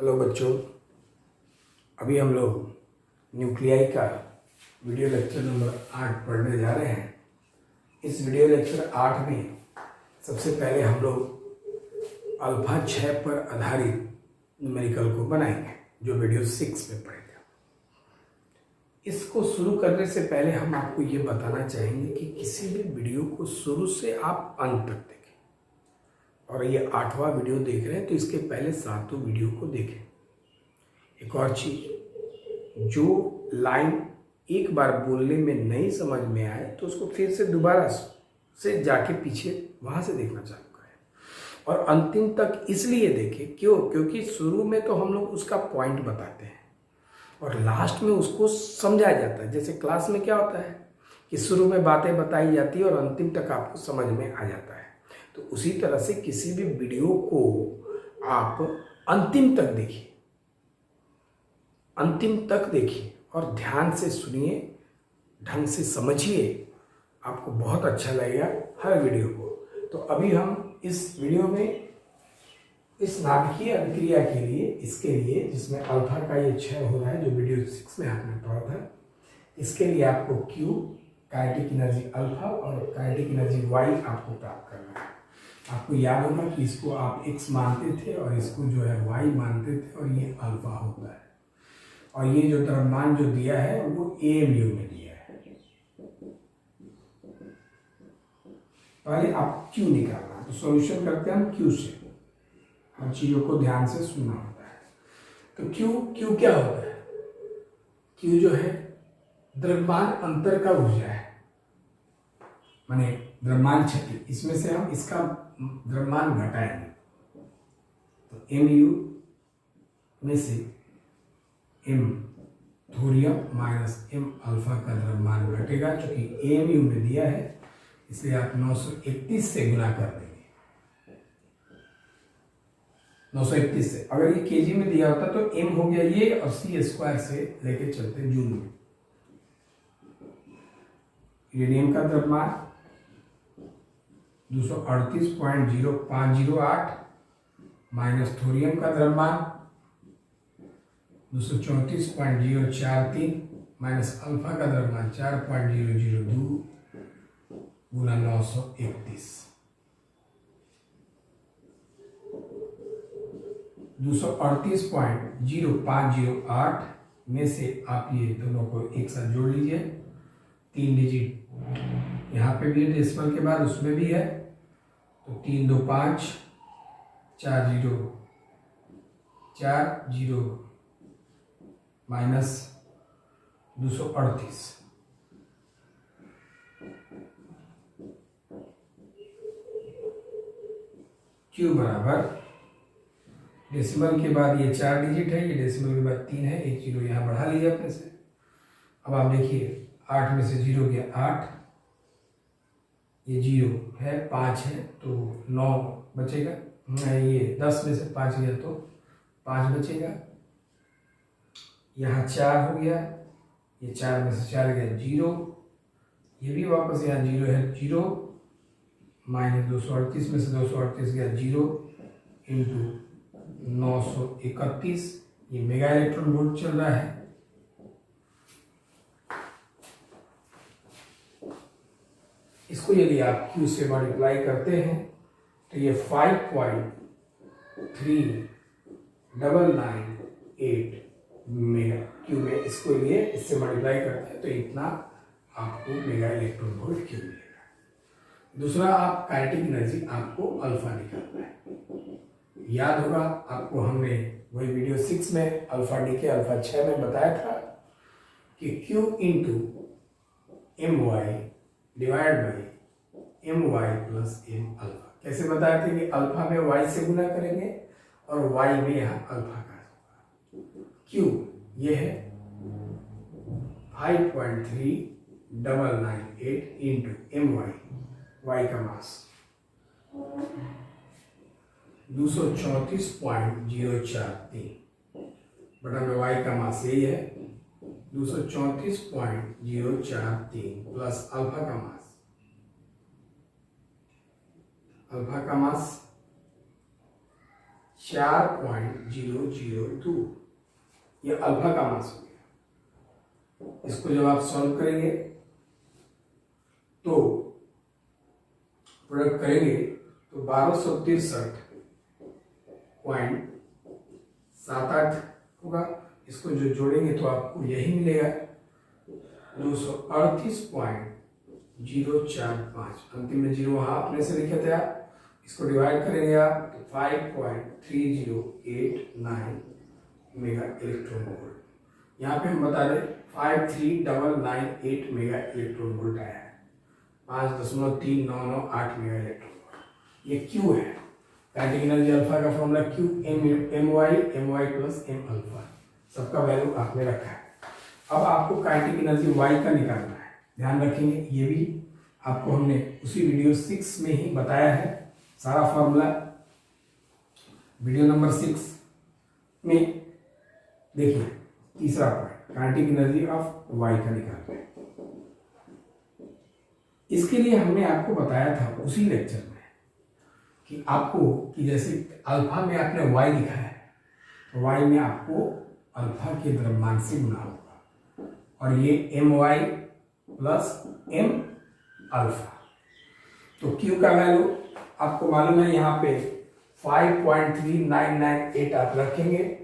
Hello बच्चों, अभी हम लोग न्यूक्लियाई का वीडियो लेक्चर नंबर 8 पढ़ने जा रहे हैं। इस वीडियो लेक्चर 8 में सबसे पहले हम लोग अल्फा 6 पर आधारित न्यूमेरिकल को बनाएंगे, जो वीडियो 6 में पढ़ेंगे। इसको शुरू करने से पहले हम आपको ये बताना चाहेंगे कि किसी भी वीडियो को शुरू से आप अंत तक देखें, और ये 8वां वीडियो देख रहे हैं तो इसके पहले 7 वीडियो को देखें। एक और चीज, जो लाइन एक बार बोलने में नहीं समझ में आए तो उसको फिर से दोबारा से जाके पीछे वहां से देखना चालू करें, और अंतिम तक इसलिए देखें क्योंकि शुरू में तो हम लोग उसका पॉइंट बताते हैं और लास्ट में उसको समझाया जाता है। जैसे क्लास में क्या होता है कि शुरू में बातें बताई जाती है और अंतिम तक आपको समझ में आ जाता है। तो उसी तरह से किसी भी वीडियो को आप अंतिम तक देखिए और ध्यान से सुनिए, ढंग से समझिए, आपको बहुत अच्छा लगेगा हर वीडियो को। तो अभी हम इस वीडियो में इस नाभिकीय अभिक्रिया के लिए, इसके लिए जिसमें अल्फा का ये क्षय हो रहा है, जो वीडियो 6 में आपने पढ़ा था, इसके लिए आपको Q काइनेटिक एनर्जी अल्फा और काइनेटिक एनर्जी Y आपको प्राप्त करना है। आपको याद होगा कि इसको आप x मानते थे और इसको जो है y मानते थे, और ये अल्फा होता है। और ये जो द्रव्यमान जो दिया है वो AMU में दिया है। पहले आप Q निकालना है, तो सॉल्यूशन करते हैं हम Q से। हर चीजों को ध्यान से सुनना होता है। तो Q क्या होता है? Q जो है द्रव्यमान अंतर का ऊर्जा है, माने द्रव्यमान क्षति। इसमें से हम इसका द्रव्यमान घटाएंगे, तो MU में से M thorium minus M alpha का द्रव्यमान घटेगा। चूंकि AMU में दिया है इसलिए आप 931 से गुना कर देंगे। 931 से, अगर ये केजी में दिया होता तो M हो गया ये, और C स्क्वायर से लेके चलते जूल में। यूरेनियम का द्रव्यमान 238.0508 माइनस थोरियम का द्रव्यमान 234.043 माइनस अल्फा का द्रव्यमान 4.002 गुना 931। 238.0508 में से आप ये दोनों को एक साथ जोड़ लीजिए। 3 डिजिट यहाँ पे भी है, डेसिमल के बाद उसमें भी है, तो 3 2 5 4 0 4 0 माइनस 238। Q बराबर, डेसिमल के बाद ये 4 डिजिट है, ये डेसिमल के बाद 3 है, एक 0 यहाँ बढ़ा लीजिए अपने से। अब आप देखिए 8 में से 0 गया 8, ये 0 है, 5 है तो 9 बचेगा। ये 10 में से 5 गया तो 5 बचेगा। यहाँ 4 हो गया, ये 4 में से 4 गया 0, ये भी वापस यहाँ 0 है, 0 माइनस 238 में से 238 गया 0 इंटू 931। ये मेगा इलेक्ट्रॉन वोल्ट चल रहा है। इसको यदि आप Q से मल्टीप्लाई करते हैं तो ये 5.3998 मेगा Q में, इसको लिए इससे मल्टीप्लाई करते हैं तो इतना आपको मेगा इलेक्ट्रॉन वोल्ट Q मिलेगा। दूसरा, आप काइनेटिक एनर्जी आपको अल्फा निकालना है। याद होगा आपको, हमने वही वीडियो 6 में अल्फा डी के अल्फा 6 में बताया था कि Q into MY divide by MY plus M alpha. कैसे बताए थे कि अल्फा में Y से गुना करेंगे और Y में यहाँ अल्फा का होगा। Q ये है 5.3998 इंटू MY, Y का मास 234.043 बटा में Y का मास यही है 234.043 प्लस अल्फा का मास, 4.002, ये अल्फा का मास हो गया। इसको जब आप सॉल्व करेंगे तो प्रोडक्ट करेंगे तो 1263.78 होगा। इसको जो जोड़ेंगे तो आपको यही मिलेगा 238.045। अंतिम में जीरो वहां अपने से लिखे थे आप, इसको डिवाइड करेंगे आप तो 5.3089 मेगा इलेक्ट्रॉन वोल्ट। यहाँ पे हम बता दें 53998 मेगा इलेक्ट्रॉन वोल्ट आया है, 5.3998 मेगा इलेक्ट्रॉन वोल्ट। ये क्यू है, काइनेटिक एनर्जी अल्फा का formula Q M Y plus M alpha, सबका वैल्यू आपने रखा है। अब आपको काइनेटिक एनर्जी वाई का निकालना है, ध्यान रखेंगे। ये भी आपको हमने उसी वीडियो 6 में ही बताया है सारा फॉर्मूला, वीडियो नंबर 6 में देखिए तीसरा point kinetic energy of Y का निकालना है। इसके लिए हमने आपको बताया था उसी लेक्चर में कि आपको कि जैसे अल्फा में आपने वाई लिखा है तो वाई में आपको अल्फा के द्रव्यमान से गुना होगा, और ये M Y plus M alpha. तो क्यू का वैल्यू आपको मालूम है, यहाँ पे 5.3998 आप रखेंगे।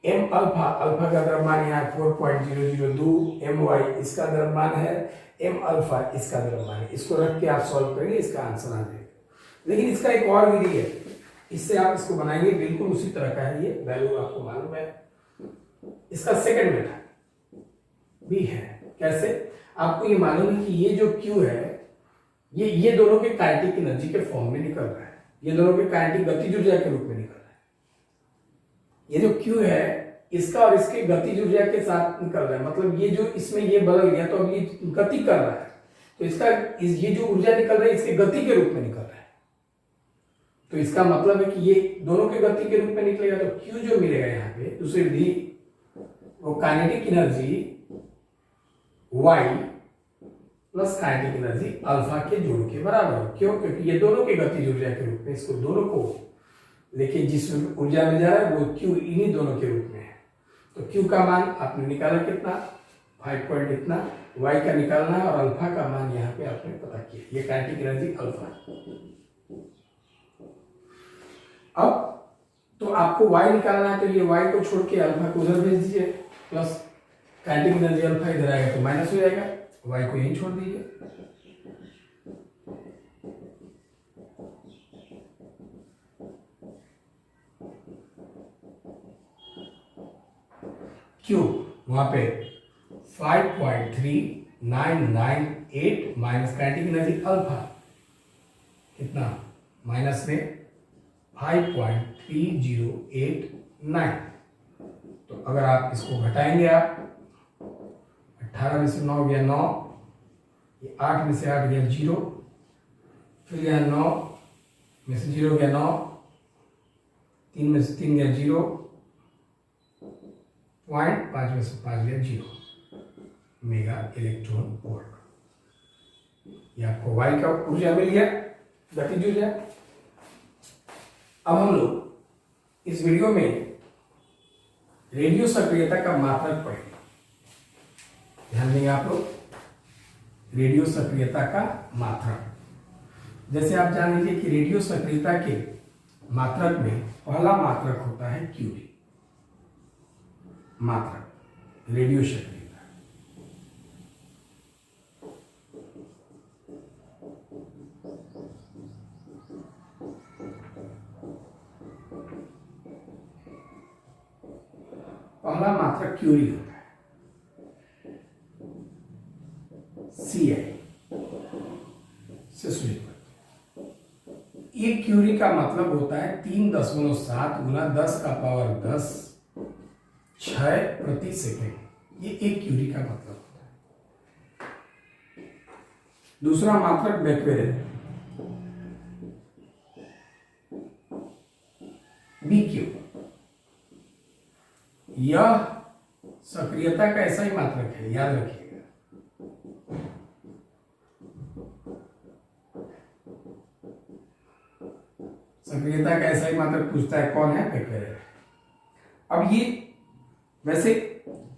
एम अल्फा, अल्फा का द्रव्यमान यहाँ 4.002, एम वाई इसका द्रव्यमान है, एम अल्फा इसका द्रव्यमान है। इसको रख के आप सॉल्व करेंगे, इसका आंसर आ जाएगा। लेकिन इसका एक और विधि है, इससे आप इसको बनाएंगे बिल्कुल उसी तरह का है, ये वैल्यू आपको मालूम है। इसका सेकंड मेथड भी है। कैसे? आपको ये मालूम है कि ये जो क्यू है ये दोनों के काइनेटिक एनर्जी के फॉर्म में निकल रहा है, ये दोनों के काइनेटिक गतिज ऊर्जा के रूप में निकल रहा है। ये जो क्यू है इसका और इसके गतिज ऊर्जा के साथ निकल रहा है, मतलब ये जो इसमें ये बदल गया तो अब ये गति कर रहा है, तो इसका ये जो ऊर्जा निकल रहा है इसके गति के रूप में निकल रहा है। तो इसका मतलब है कि ये दोनों के गति के रूप में निकलेगा, तो क्यू जो मिलेगा यहाँ पे दूसरी विधि, वो kinetic energy Y plus kinetic energy alpha के जोड़ के बराबर हो। क्यों? क्योंकि ये दोनों के गतिज ऊर्जा के रूप में, इसको दोनों को लेकिन जिस ऊर्जा में जा रहा है वो क्यू इन्हीं दोनों के रूप में है। तो क्यू का मान आपने निकाला कितना, 5 पॉइंट इतना, वाई का निकालना है और अल्फा का मान यहाँ पे आपने पता किया, ये काइनेटिक एनर्जी अल्फा। अब तो आपको वाई निकालना है, तो ये वाई को छोड़ के अल्फा को उधर भेज दीजिए, प्लस काइनेटिक एनर्जी अल्फा इधर आएगा तो माइनस हो जाएगा, वाई को यहीं छोड़ दीजिए। क्यू वहां पे 5.3998 माइनस काइनेटिक एनर्जी अल्फा कितना, माइनस में 5.3089। तो अगर आप इसको घटाएंगे, आप 18 में से 9 गया 9, ये 8 में से 8 गया 0, फिर गया 9 में से 0 गया 9, 3 में से 3 गया 0, पॉइंट 5 में से 5 गया 0 मेगा इलेक्ट्रॉन वोल्ट। ये आपको वाई का ऊर्जा मिल गया, गतिज ऊर्जा। अब हम लोग इस वीडियो में रेडियो सक्रियता का मात्रक पढ़ेंगे। ध्यान देंगे आप लोग, रेडियो सक्रियता का मात्रक। जैसे आप जान लीजिए कि रेडियो सक्रियता के मात्रक में पहला मात्रक होता है क्यूरी, मात्रक रेडियो सक्रियता। पहला मात्रक क्यूरी होता है, CI से शुरू करते। एक क्यूरी का मतलब होता है 3.7 गुना 10 का पावर 10 6 प्रति सेकेंड, ये एक क्यूरी का मतलब होता है। दूसरा मात्रक बेक्वेरेल, BQ, यह सक्रियता का ऐसा ही मात्रक है, याद रखिएगा। सक्रियता का ऐसा ही मात्रक पूछता है, कौन है? बैक्टीरियल। अब ये वैसे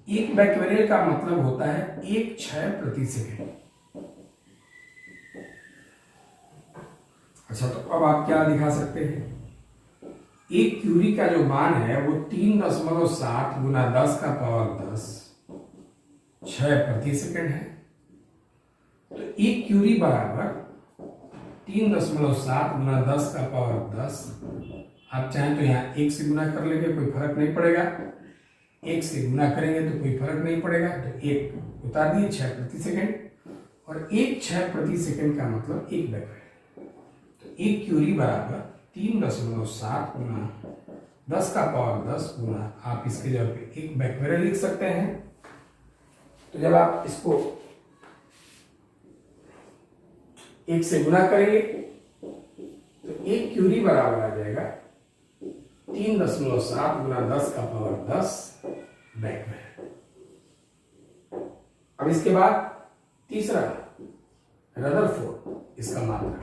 एक बैक्टीरियल का मतलब होता है 1 क्षय प्रति सेकंड। अच्छा, तो अब आप क्या दिखा सकते हैं? एक क्यूरी का जो मान है वो 3.7 गुना 10 का पावर 10 क्षय प्रति सेकंड है। तो एक क्यूरी बराबर 3.7 गुना 10 का पावर 10, आप चाहें तो यहाँ 1 से गुना कर लेंगे, कोई फर्क नहीं पड़ेगा। 1 से गुना करेंगे तो कोई फर्क नहीं पड़ेगा, तो 1 उतार दिए, क्षय प्रति सेकंड। और 1 क्षय प्रति सेकंड का मतलब 1 बैक्टीरियल। तो एक क्यूरी बराबर 3.7 गुना 10 का पावर 10 गुना, आप इसके जगह पे 1 बैक्टीरियल लिख सकते हैं। तो जब आप इसको 1 से गुना करेंगे तो एक क्यूरी बराबर आ जाएगा 3.7 गुना 10 का पावर 10 बैक्टीरियल। अब इसके बाद तीसरा रदरफोर्ड इसका मात्रक,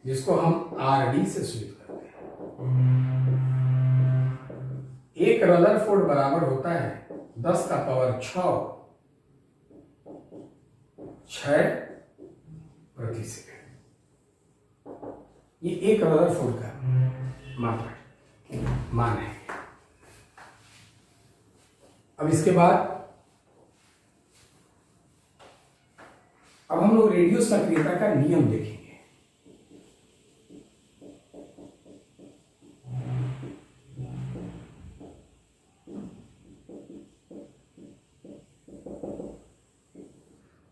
जिसको हम आरडी से सूचित करते हैं। एक रदरफोर्ड बराबर होता है 10 का पावर 6 क्षय प्रति सेकंड। ये एक रदरफोर्ड का मात्रक मान है। अब इसके बाद अब हम लोग रेडियो सक्रियता का नियम देखेंगे।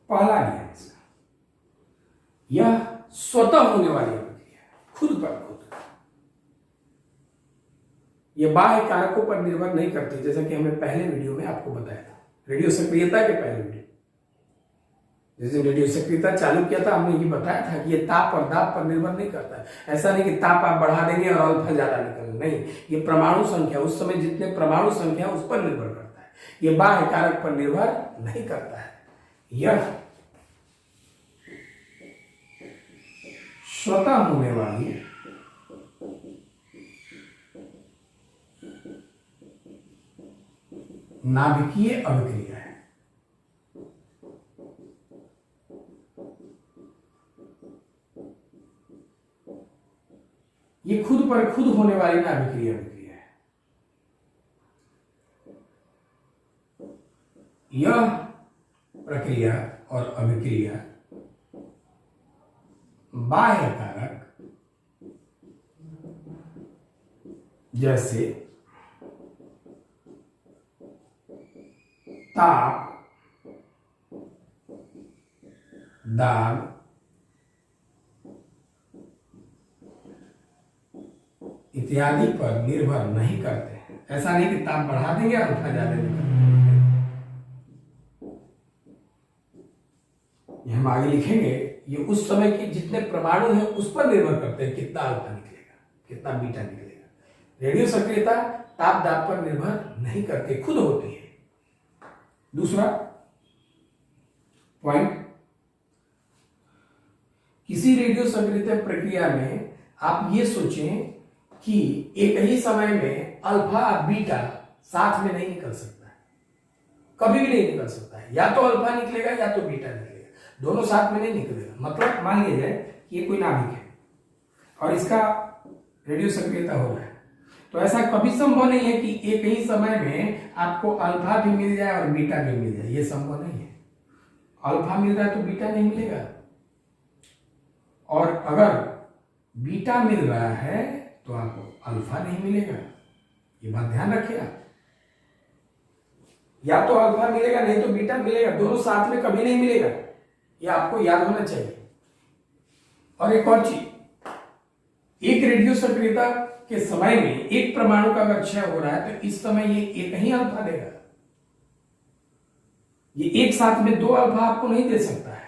पहला नियम इसका, यह स्वतः होने वाली प्रक्रिया है, खुद पर खुद। यह बाह्य कारकों पर निर्भर नहीं करती, जैसा कि हमने पहले वीडियो में आपको बताया था, रेडियो सक्रियता के पहले वीडियो। जैसे रेडियो सक्रियता चालू किया था, हमने ये बताया था कि ये ताप और दाब पर निर्भर नहीं करता है। ऐसा नहीं कि ताप आप बढ़ा देंगे और अल्फा ज्यादा निकल, नहीं, ये परमाणु संख्या, उस समय जितने परमाणु संख्या उस पर निर्भर करता है। ये बाह्य कारक पर निर्भर नहीं करता है। यह स्वतः होने वाली नाभिकीय अभिक्रिया है। ये खुद पर खुद होने वाली नाभिकीय अभिक्रिया है। यह प्रक्रिया और अभिक्रिया बाह्य कारक जैसे ताप, दाब, इत्यादि पर निर्भर नहीं करते हैं। ऐसा नहीं कि ताप बढ़ा देंगे और अल्फा ज्यादा निकलेगा। ये हम आगे लिखेंगे, ये उस समय के जितने परमाणु हैं उस पर निर्भर करते हैं, कितना अल्फा निकलेगा, कितना बीटा निकलेगा। रेडियो सक्रियता ताप दाब पर निर्भर नहीं करती, खुद होती है। दूसरा पॉइंट, किसी रेडियो सक्रियता प्रक्रिया में आप ये सोचें कि एक ही समय में अल्फा बीटा साथ में नहीं निकल सकता है, कभी भी नहीं निकल सकता है। या तो अल्फा निकलेगा या तो बीटा निकलेगा, दोनों साथ में नहीं निकलेगा। मतलब मान लीजिए कि ये कोई नाभिक है और इसका रेडियो सक्रियता हो रहा है, तो ऐसा कभी संभव नहीं है कि एक ही समय में आपको अल्फा भी मिल जाए और बीटा भी मिल जाए। ये संभव नहीं है। अल्फा मिल रहा है तो बीटा नहीं मिलेगा, और अगर बीटा मिल रहा है तो आपको अल्फा नहीं मिलेगा। ये बात ध्यान रखिए आप। या तो अल्फा मिलेगा नहीं तो बीटा मिलेगा, दोनों साथ में कभी नहीं मिलेगा। ये आपको याद होना चाहिए। और एक और चीज, एक रेडियो सक्रियता के समय में एक परमाणु का अगर क्षय हो रहा है तो इस समय ये एक ही अल्फा देगा। ये एक साथ में 2 अल्फा आपको नहीं दे सकता है,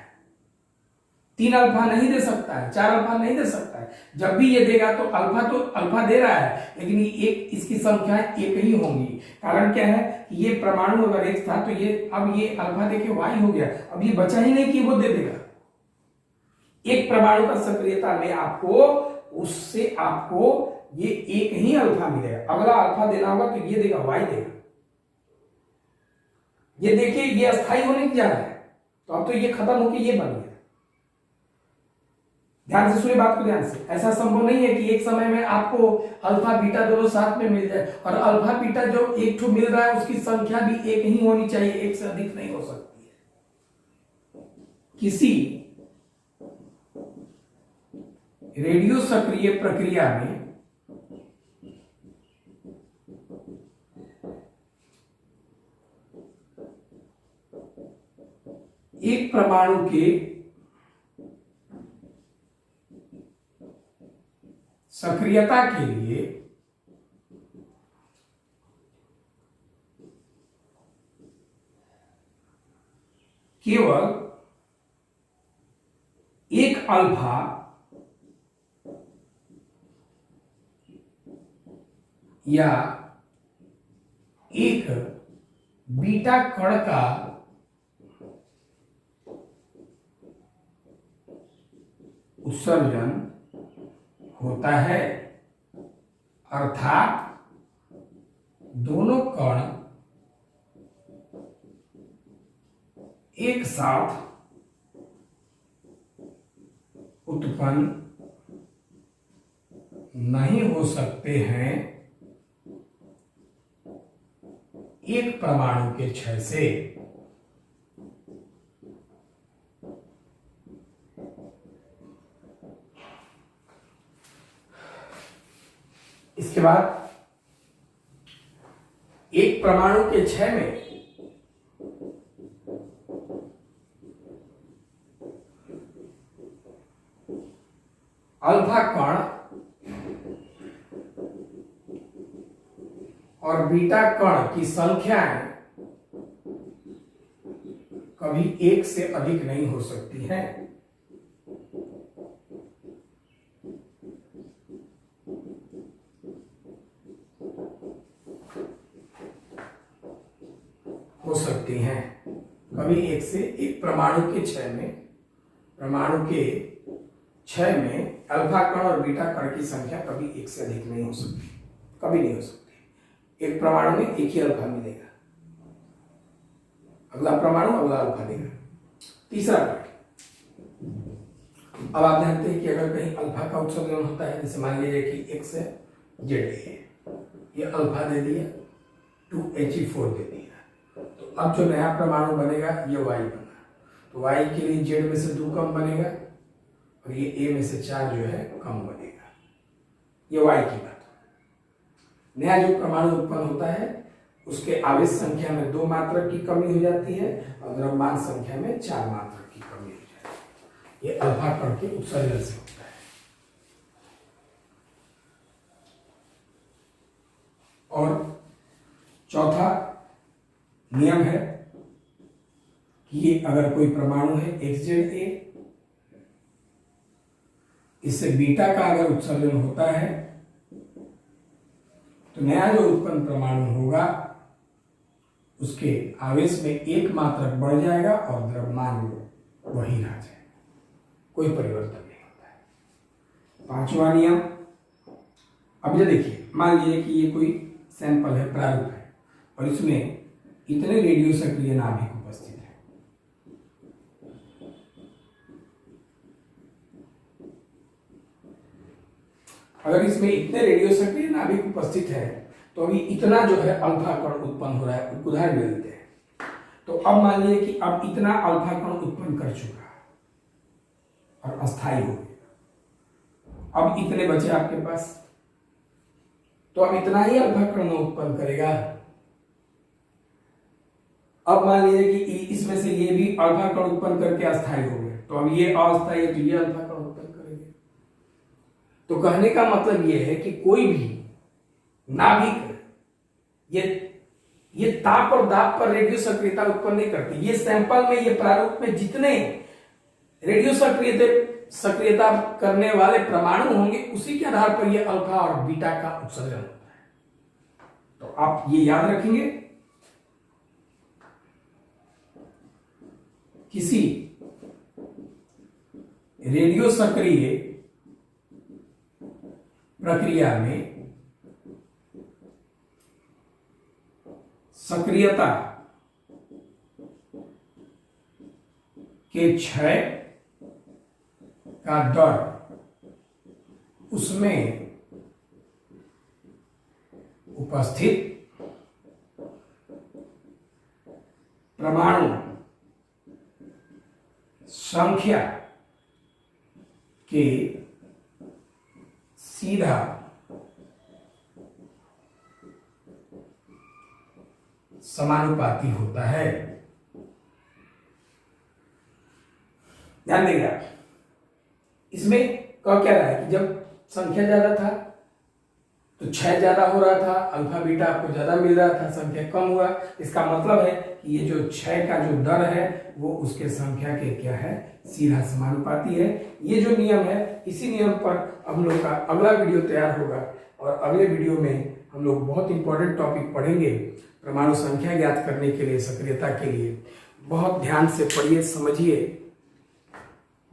3 अल्फा नहीं दे सकता है, 4 अल्फा नहीं दे सकता है। जब भी ये देगा तो अल्फा दे रहा है, लेकिन ये एक, इसकी संख्याएं एक ही होंगी। कारण क्या है कि ये परमाणु अगर एक था तो ये अब ये अल्फा देके वाई हो गया, अब ये बचा ही नहीं कि वो दे देगा। एक परमाणु का सक्रियता में आपको उससे आपको ये एक ही अल्फा मिलेगा। अगला अल्फा देना होगा तो ये देगा, वाई देगा। ये देखिए ये अस्थाई होने की जा रहा है, तो अब तो ये खत्म होकर ये बन गया। ध्यान से सुनिए बात को, ध्यान से। ऐसा संभव नहीं है कि एक समय में आपको अल्फा बीटा दोनों साथ में मिल जाए, और अल्फा बीटा जो एक ठो मिल रहा है उसकी संख्या भी एक ही होनी चाहिए, एक से अधिक नहीं हो सकती है। किसी रेडियो सक्रिय प्रक्रिया में एक परमाणु के सक्रियता के लिए केवल एक अल्फा या एक बीटा कण का उत्सर्जन होता है, अर्थात दोनों कण एक साथ उत्पन्न नहीं हो सकते हैं एक परमाणु के क्षय से। इसके बाद एक परमाणु के क्षय में अल्फा कण और बीटा कण की संख्याएं कभी एक से अधिक नहीं हो सकती हैं। हो सकती हैं कभी एक से एक परमाणु के क्षय में, परमाणु के क्षय में अल्फा कण और बीटा कण की संख्या कभी एक से अधिक नहीं हो सकती, कभी नहीं हो सकती। एक परमाणु में एक ही अल्फा मिलेगा, अगला परमाणु अगला अल्फा देगा। तीसरा पार्ट, अब आप जानते हैं कि अगर कहीं अल्फा का उत्सर्जन होता है, जैसे मान लीजिए कि एक्स है, जेड है, ये अल्फा दे दिया, 2He4 दे दिया, तो अब जो नया परमाणु बनेगा ये वाई बना, तो वाई के लिए जेड में से 2 कम बनेगा और ये ए में से 4 जो है कम बनेगा। ये वाई की बात। नया जो परमाणु उत्पन्न होता है उसके आवेश संख्या में 2 मात्रक की कमी हो जाती है और द्रव्यमान संख्या में 4 मात्रक की कमी हो जाती है। ये अल्फा कण के उत्सर्जन से होता है। और चौथा नियम है कि ये अगर कोई परमाणु है XZA, इससे बीटा का अगर उत्सर्जन होता है तो नया जो उत्पन्न परमाणु होगा उसके आवेश में 1 मात्रक बढ़ जाएगा और द्रव्यमान वही रह जाएगा, कोई परिवर्तन नहीं होता है। पांचवा नियम, अब ये देखिए, मान लीजिए कि ये कोई सैंपल है, प्रारूप है, और इसमें इतने रेडियो सक्रिय नाभिक उपस्थित है। अगर इसमें इतने रेडियो सक्रिय नाभिक उपस्थित है तो अभी इतना जो है अल्फा कण उत्पन्न हो रहा है। उदाहरण ले लेते हैं, तो अब मान लीजिए कि अब इतना अल्फा कण उत्पन्न कर चुका है और अस्थायी हो गया। अब इतने बचे आपके पास, तो अब इतना ही अल्फा कण उत्पन्न करेगा। अब मान लीजिए कि इसमें से ये भी अल्फा कण उत्पन्न करके अस्थायी हो गया, तो अब ये अस्थायी है तो ये अल्फा कण उत्पन्न करेंगे। तो कहने का मतलब ये है कि कोई भी नाभिक ये ताप और दाब पर रेडियो सक्रियता उत्पन्न नहीं करती। ये सैंपल में, ये प्रारूप में जितने रेडियो सक्रियता करने वाले परमाणु होंगे उसी के आधार पर ये अल्फा और बीटा का उत्सर्जन होता है। तो आप ये याद रखेंगे, किसी रेडियो सक्रिय प्रक्रिया में सक्रियता के क्षय का दर, उसमें उपस्थित परमाणु संख्या के सीधा समानुपाती होता है। ध्यान देंगे आप, इसमें कह क्या रहा है कि जब संख्या ज्यादा था तो क्षय ज्यादा हो रहा था, अल्फा बीटा आपको ज्यादा मिल रहा था, संख्या कम हुआ। इसका मतलब है कि ये जो क्षय का जो दर है वो उसके संख्या के क्या है, सीधा समानुपाती है। ये जो नियम है, इसी नियम पर हम लोग का अगला वीडियो तैयार होगा और अगले वीडियो में हम लोग बहुत इंपॉर्टेंट टॉपिक पढ़ेंगे परमाणु संख्या ज्ञात करने के लिए, सक्रियता के लिए। बहुत ध्यान से पढ़िए, समझिए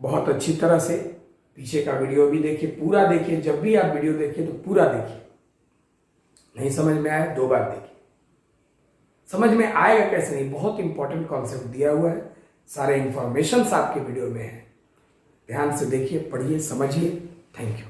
बहुत अच्छी तरह से। पीछे का वीडियो भी देखिए, पूरा देखिए। जब भी आप वीडियो देखिए तो पूरा देखिए, नहीं समझ में आए 2 बार देखिए। समझ में आएगा कैसे नहीं, बहुत इंपॉर्टेंट कॉन्सेप्ट दिया हुआ है, सारे इंफॉर्मेशन आपके वीडियो में है। ध्यान से देखिए, पढ़िए, समझिए। Thank you.